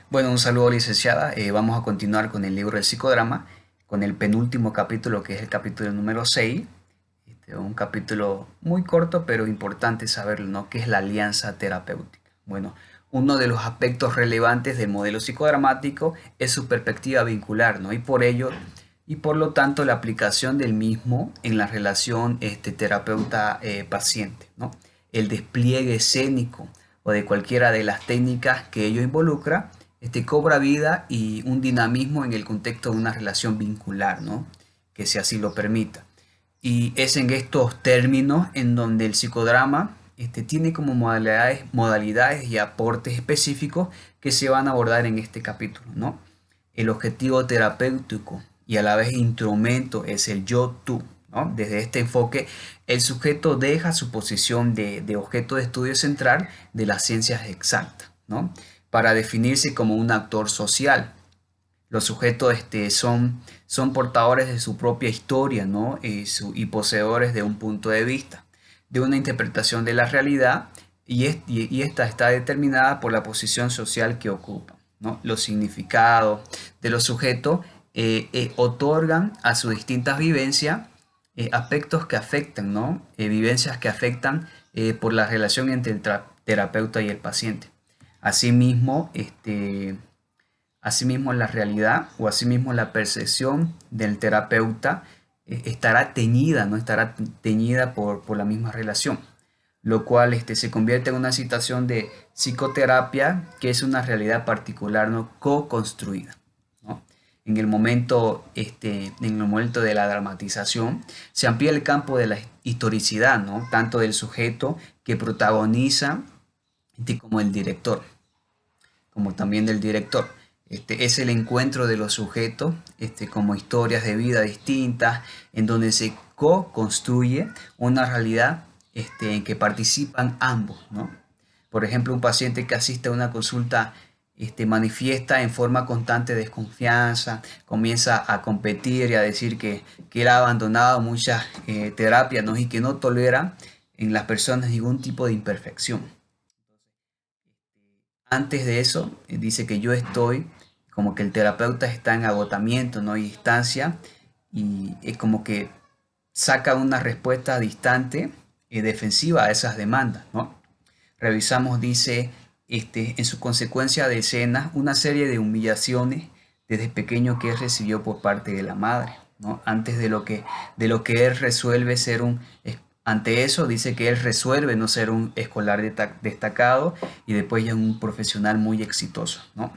Bueno, un saludo licenciada. Vamos a continuar con el libro del psicodrama, con el penúltimo capítulo, que es el capítulo número 6. Un capítulo muy corto, pero importante saberlo, ¿no? Que es la alianza terapéutica. Bueno, uno de los aspectos relevantes del modelo psicodramático es su perspectiva vincular, ¿no? Y por lo tanto, la aplicación del mismo en la relación terapeuta-paciente, ¿no? El despliegue escénico o de cualquiera de las técnicas que ello involucra, cobra vida y un dinamismo en el contexto de una relación vincular, ¿no? Que si así lo permita. Y es en estos términos en donde el psicodrama tiene como modalidades y aportes específicos que se van a abordar en este capítulo, ¿no? El objetivo terapéutico y a la vez instrumento es el yo-tú, ¿no? Desde este enfoque, el sujeto deja su posición de objeto de estudio central de las ciencias exactas, ¿no? Para definirse como un actor social. Los sujetos son portadores de su propia historia, ¿no? Y poseedores de un punto de vista, de una interpretación de la realidad, y esta está determinada por la posición social que ocupan, ¿no? Los significados de los sujetos otorgan a sus distintas vivencias aspectos que afectan, ¿no? Vivencias que afectan por la relación entre el terapeuta y el paciente. Asimismo, Asimismo, la realidad o asimismo la percepción del terapeuta estará teñida, ¿no? Estará teñida por la misma relación, lo cual se convierte en una situación de psicoterapia que es una realidad particular, ¿no? Co-construida, ¿no? En el momento de la dramatización se amplía el campo de la historicidad, ¿no? Tanto del sujeto que protagoniza como el director, como también del director. Es el encuentro de los sujetos como historias de vida distintas, en donde se co-construye una realidad en que participan ambos, ¿no? Por ejemplo, un paciente que asiste a una consulta manifiesta en forma constante desconfianza, comienza a competir y a decir que él ha abandonado muchas terapias, ¿no? Y que no tolera en las personas ningún tipo de imperfección. Antes de eso, dice que yo estoy, como que el terapeuta está en agotamiento, no hay distancia, y es como que saca una respuesta distante y defensiva a esas demandas, ¿no? Revisamos, dice, en su consecuencia de escenas, una serie de humillaciones desde pequeño que él recibió por parte de la madre, ¿no? Antes de lo que él resuelve ser ante eso dice que él resuelve no ser un escolar destacado y después ya un profesional muy exitoso, ¿no?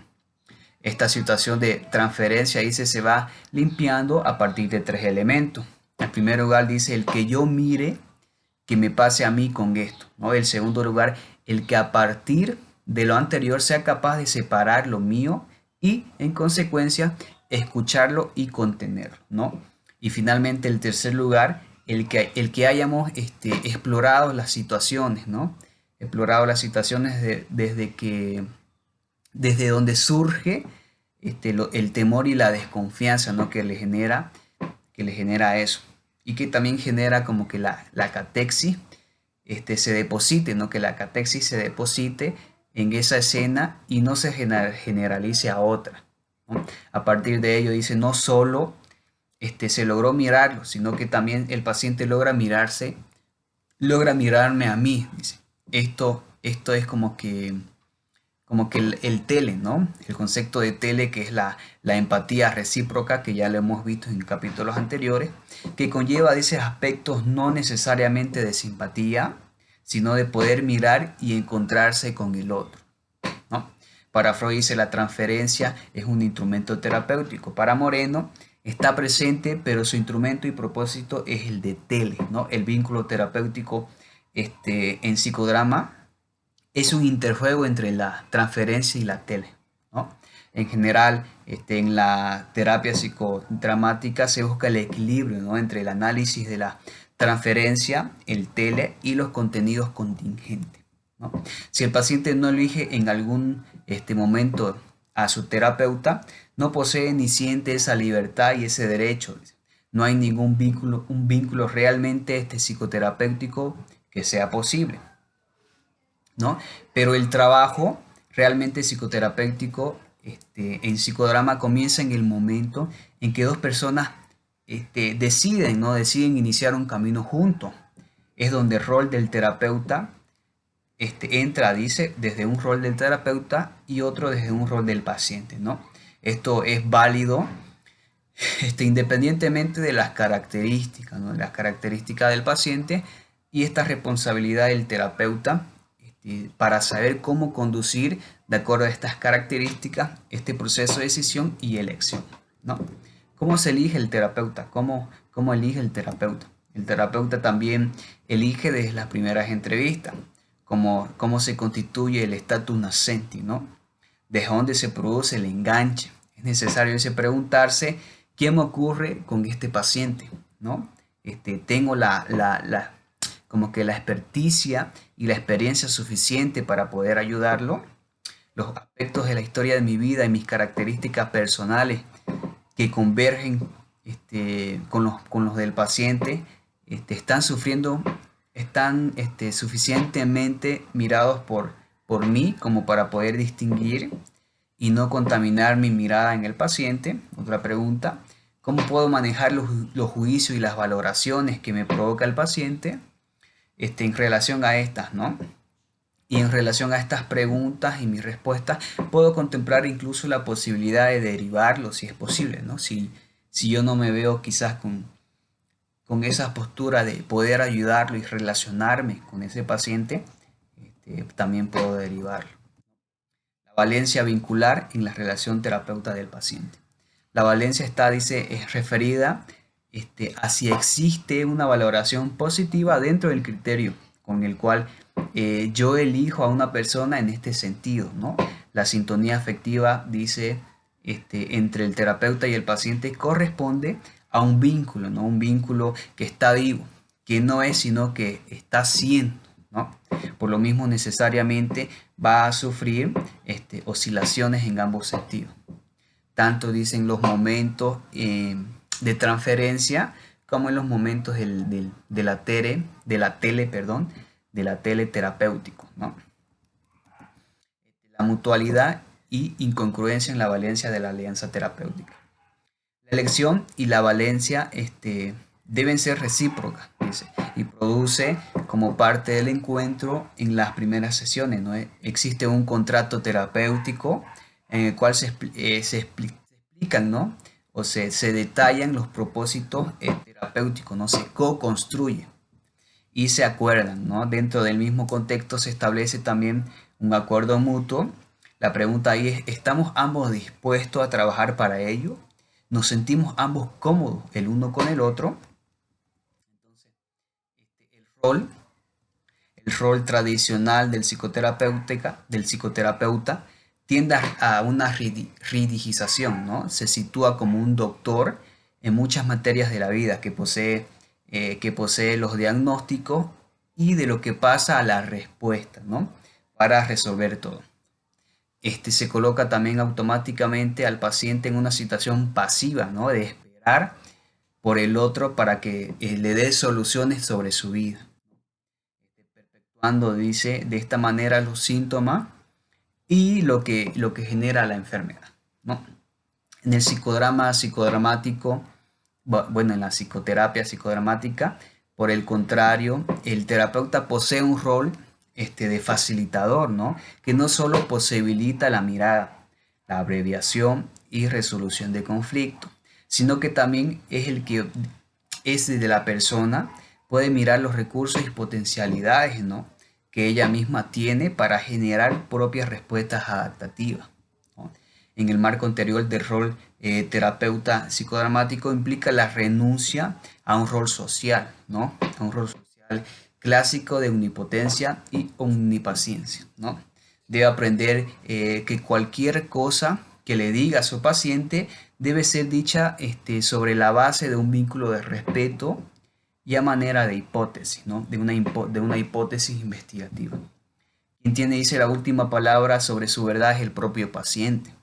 Esta situación de transferencia, dice, se va limpiando a partir de tres elementos. En primer lugar, dice, el que yo mire que me pase a mí con esto, ¿no? En segundo lugar, el que a partir de lo anterior sea capaz de separar lo mío y, en consecuencia, escucharlo y contenerlo, ¿no? Y finalmente, el tercer lugar, el que hayamos explorado las situaciones, ¿no? Explorado las situaciones desde donde surge el temor y la desconfianza, ¿no? Que le genera eso. Y que también genera como que la catexis se deposite, ¿no? Que la catexis se deposite en esa escena y no se generalice a otra, ¿no? A partir de ello dice, no solo se logró mirarlo, sino que también el paciente logra mirarme a mí, dice. Esto es como que el tele, ¿no? El concepto de tele, que es la empatía recíproca, que ya lo hemos visto en capítulos anteriores, que conlleva esos aspectos no necesariamente de simpatía, sino de poder mirar y encontrarse con el otro, ¿no? Para Freud dice la transferencia es un instrumento terapéutico. Para Moreno está presente, pero su instrumento y propósito es el de tele, ¿no? El vínculo terapéutico en psicodrama es un interjuego entre la transferencia y la tele, ¿no? En general, en la terapia psicodramática se busca el equilibrio, ¿no? Entre el análisis de la transferencia, el tele y los contenidos contingentes, ¿no? Si el paciente no elige en algún momento a su terapeuta, no posee ni siente esa libertad y ese derecho. No hay ningún vínculo, un vínculo realmente psicoterapéutico que sea posible, ¿no? Pero el trabajo realmente psicoterapéutico en psicodrama comienza en el momento en que dos personas deciden, ¿no? Deciden iniciar un camino juntos. Es donde el rol del terapeuta entra, dice, desde un rol del terapeuta y otro desde un rol del paciente, ¿no? Esto es válido independientemente de las características, ¿no? De las características del paciente y esta responsabilidad del terapeuta para saber cómo conducir de acuerdo a estas características este proceso de decisión y elección, ¿no? ¿Cómo se elige el terapeuta? ¿Cómo elige el terapeuta? El terapeuta también elige desde las primeras entrevistas cómo se constituye el status nascenti, ¿no? Desde dónde se produce el enganche. Es necesario preguntarse qué me ocurre con este paciente, ¿no? Tengo como que la experticia y la experiencia suficiente para poder ayudarlo. Los aspectos de la historia de mi vida y mis características personales que convergen con los del paciente, están sufriendo, están suficientemente mirados por mí como para poder distinguir y no contaminar mi mirada en el paciente. Otra pregunta, ¿cómo puedo manejar los juicios y las valoraciones que me provoca el paciente en relación a estas, ¿no? Y en relación a estas preguntas y mis respuestas, puedo contemplar incluso la posibilidad de derivarlo si es posible, ¿no? Si yo no me veo quizás con esa postura de poder ayudarlo y relacionarme con ese paciente, también puedo derivarlo. La valencia vincular en la relación terapeuta del paciente. La valencia es referida a si existe una valoración positiva dentro del criterio con el cual yo elijo a una persona en este sentido, ¿no? La sintonía afectiva, dice, entre el terapeuta y el paciente corresponde a un vínculo, ¿no? Un vínculo que está vivo, que no es sino que está siendo, ¿no? Por lo mismo necesariamente va a sufrir oscilaciones en ambos sentidos. Tanto dicen los momentos de transferencia como en los momentos de la tele terapéutico, ¿no? La mutualidad y incongruencia en la valencia de la alianza terapéutica. La elección y la valencia deben ser recíprocas, dice, y produce como parte del encuentro en las primeras sesiones, ¿no? Existe un contrato terapéutico en el cual se explican, ¿no? O se detallan los propósitos terapéuticos, ¿no? Se co-construye y se acuerdan, ¿no? Dentro del mismo contexto se establece también un acuerdo mutuo. La pregunta ahí es, ¿estamos ambos dispuestos a trabajar para ello? ¿Nos sentimos ambos cómodos el uno con el otro? Entonces, el rol tradicional del psicoterapeuta tiende a una rigidización, ¿no? Se sitúa como un doctor en muchas materias de la vida que posee los diagnósticos y de lo que pasa a la respuesta, ¿no? Para resolver todo. Se coloca también automáticamente al paciente en una situación pasiva, ¿no? De esperar por el otro para que le dé soluciones sobre su vida. Perpetuando, dice, de esta manera los síntomas y lo que genera la enfermedad, ¿no? En el psicodrama psicodramático, bueno, en la psicoterapia psicodramática, por el contrario, el terapeuta posee un rol de facilitador, ¿no? Que no solo posibilita la mirada, la abreviación y resolución de conflictos, sino que también es el que es de la persona, puede mirar los recursos y potencialidades, ¿no? Que ella misma tiene para generar propias respuestas adaptativas, ¿no? En el marco anterior del rol terapeuta psicodramático implica la renuncia a un rol social, ¿no? A un rol social clásico de omnipotencia y omnipaciencia, ¿no? Debe aprender que cualquier cosa que le diga a su paciente debe ser dicha sobre la base de un vínculo de respeto y a manera de hipótesis, ¿no? De una hipótesis investigativa. Quien tiene, dice, la última palabra sobre su verdad es el propio paciente,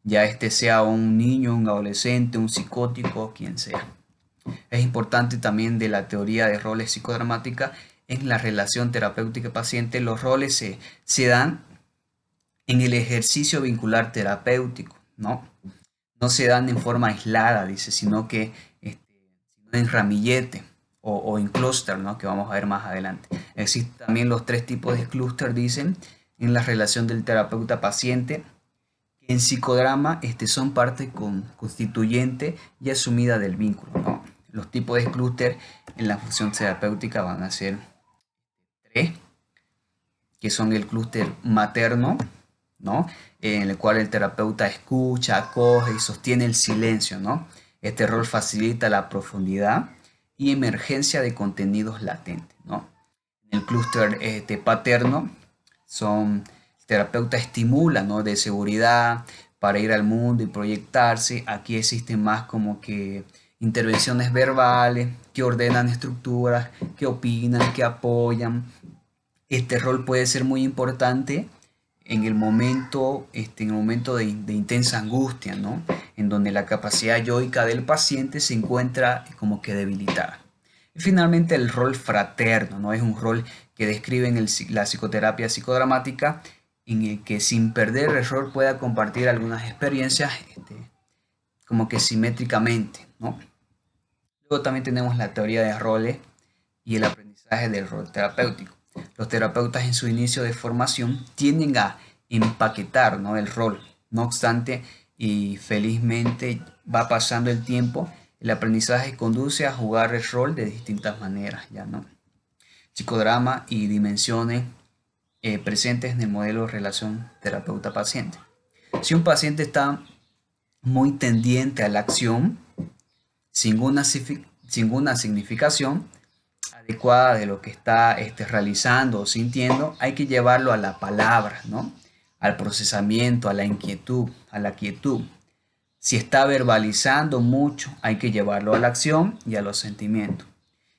ya sea un niño, un adolescente, un psicótico, quien sea. Es importante también de la teoría de roles psicodramática en la relación terapéutica-paciente. Los roles se dan en el ejercicio vincular terapéutico, ¿no? No se dan en forma aislada, dice, sino que sino en ramillete o en clúster, ¿no? Que vamos a ver más adelante. Existen también los tres tipos de clúster, dicen, en la relación del terapeuta-paciente. En psicodrama son parte constituyente y asumida del vínculo, ¿no? Los tipos de clúster en la función terapéutica van a ser tres, que son el clúster materno, ¿no? En el cual el terapeuta escucha, acoge y sostiene el silencio, ¿no? Este rol facilita la profundidad y emergencia de contenidos latentes, ¿no? En el clúster paterno el terapeuta estimula, ¿no? De seguridad para ir al mundo y proyectarse. Aquí existen más como que intervenciones verbales que ordenan estructuras, que opinan, que apoyan. Este rol puede ser muy importante en el momento de intensa angustia, ¿no? En donde la capacidad yoica del paciente se encuentra como que debilitada. Y finalmente el rol fraterno, ¿no? Es un rol que describe en la psicoterapia psicodramática en el que sin perder el rol pueda compartir algunas experiencias como que simétricamente, ¿no? Luego también tenemos la teoría de roles y el aprendizaje del rol terapéutico. Los terapeutas en su inicio de formación tienden a empaquetar, ¿no? El rol. No obstante, y felizmente va pasando el tiempo, el aprendizaje conduce a jugar el rol de distintas maneras, ¿ya no? Psicodrama y dimensiones presentes en el modelo de relación terapeuta-paciente. Si un paciente está muy tendiente a la acción, sin una significación adecuada de lo que está realizando o sintiendo, hay que llevarlo a la palabra, ¿no? Al procesamiento, a la inquietud, a la quietud. Si está verbalizando mucho, hay que llevarlo a la acción y a los sentimientos.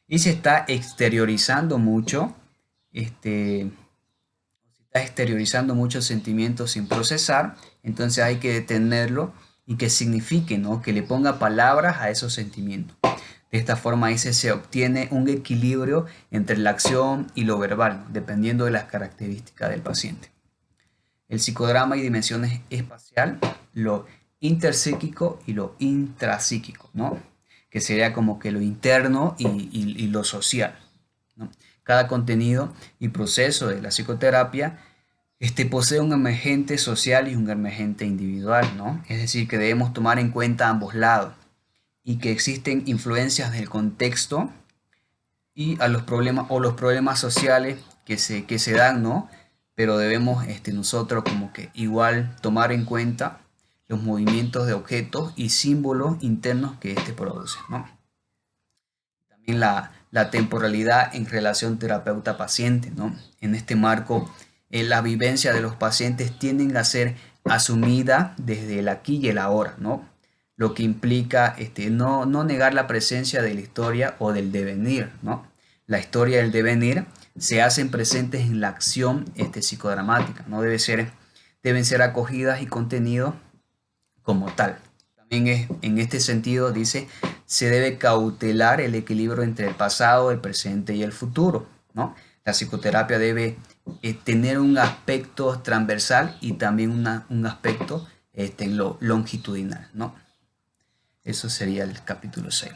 Y si está exteriorizando mucho, muchos sentimientos sin procesar, entonces hay que detenerlo y que signifique, ¿no? Que le ponga palabras a esos sentimientos. De esta forma se obtiene un equilibrio entre la acción y lo verbal, dependiendo de las características del paciente. El psicodrama y dimensiones espacial, lo interpsíquico y lo intrapsíquico, ¿no? Que sería como que lo interno y lo social, ¿no? Cada contenido y proceso de la psicoterapia posee un emergente social y un emergente individual, ¿no? Es decir, que debemos tomar en cuenta ambos lados y que existen influencias del contexto y a los problemas sociales que se dan, ¿no? Pero debemos nosotros como que igual tomar en cuenta los movimientos de objetos y símbolos internos que produce, ¿no? También la temporalidad en relación terapeuta-paciente, ¿no? En este marco, la vivencia de los pacientes tienden a ser asumida desde el aquí y el ahora, ¿no? Lo que implica no negar la presencia de la historia o del devenir, ¿no? La historia y el devenir se hacen presentes en la acción psicodramática, ¿no? Deben ser acogidas y contenidos como tal. También en este sentido, dice, se debe cautelar el equilibrio entre el pasado, el presente y el futuro, ¿no? La psicoterapia debe tener un aspecto transversal y también un aspecto longitudinal, ¿no? Eso sería el capítulo 6.